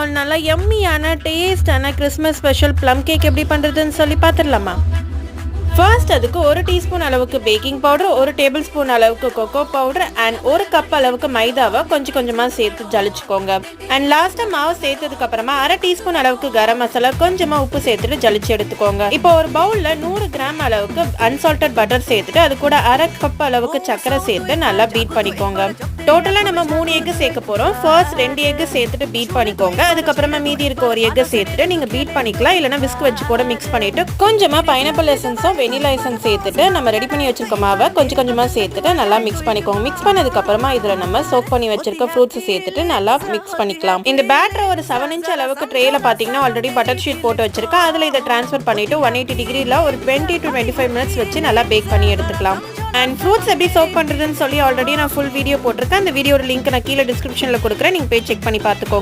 Small நல்லா யம்மியான டேஸ்டான Christmas special plum cake எப்படி பண்ணுறதுன்னு சொல்லி பார்த்துடலாமா? ஃபர்ஸ்ட் அதுக்கு 1 டீஸ்பூன் அளவுக்கு பேக்கிங் பவுடர், 1 டேபிள் ஸ்பூன் அளவுக்கு கொக்கோ பவுடர் அண்ட் 1 கப் அளவுக்கு மைதாவை கொஞ்சம் கொஞ்சமாக சேர்த்து ஜலிச்சுக்கோங்க. அண்ட் லாஸ்ட்டாக மாவு சேர்த்ததுக்கு அப்புறமா 1/2 டீஸ்பூன் அளவுக்கு கரம் மசாலா, கொஞ்சமாக உப்பு சேர்த்துட்டு ஜலிச்சு எடுத்துக்கோங்க. இப்போ ஒரு பவுலில் 100 கிராம் அளவுக்கு அன்சால்டட் பட்டர் சேர்த்துட்டு அது கூட 1/2 கப் அளவுக்கு சர்க்கரை சேர்த்து நல்லா பீட் பண்ணிக்கோங்க. டோட்டலாக நம்ம 3 எக்கு சேர்க்க போகிறோம். ஃபர்ஸ்ட் 2 எக்கு சேர்த்துட்டு பீட் பண்ணிக்கோங்க. அதுக்கப்புறமா மீதி இருக்க 1 எக்கு சேர்த்துட்டு நீங்கள் பீட் பண்ணிக்கலாம். இல்லைனா விஸ்க் வச்சு கூட மிக்ஸ் பண்ணிவிட்டு கொஞ்சமாக பைனாப்பிள் எசன்ஸும் வெனிலா எசன்ஸ் சேர்த்துட்டு நம்ம ரெடி பண்ணி வச்சிருக்க மாவை கொஞ்சம் கொஞ்சமாக சேர்த்துட்டு நல்லா மிக்ஸ் பண்ணிக்கோங்க. மிக்ஸ் பண்ணதுக்கப்புறமா இதில் நம்ம சோக் பண்ணி வச்சிருக்க ஃப்ரூட்ஸை சேர்த்துட்டு நல்லா மிக்ஸ் பண்ணிக்கலாம். இந்த பேட்டரை ஒரு 7 இன்ச் அளவுக்கு ட்ரேயில் பார்த்தீங்கன்னா ஆல்ரெடி பட்டர் ஷீட் போட்டு வச்சிருக்கேன். அதில் இதை ட்ரான்ஸ்ஃபர் பண்ணிவிட்டு 180 டிகிரியில் ஒரு 20 to 25 மினிட்ஸ் வச்சு நல்லா பேக் பண்ணி எடுத்துக்கலாம். அண்ட் ஃப்ரூட்ஸ் எப்படி சோக் பண்ணுறதுன்னு சொல்லி ஆல்ரெடி நான் ஃபுல் வீடியோ போட்டிருக்கேன். அந்த வீடியோட லிங்க் நான் கீழே டிஸ்கிரிப்ஷனில் கொடுக்குறேன். நீங்கள் போய் செக் பண்ணி பார்த்துக்கோங்க.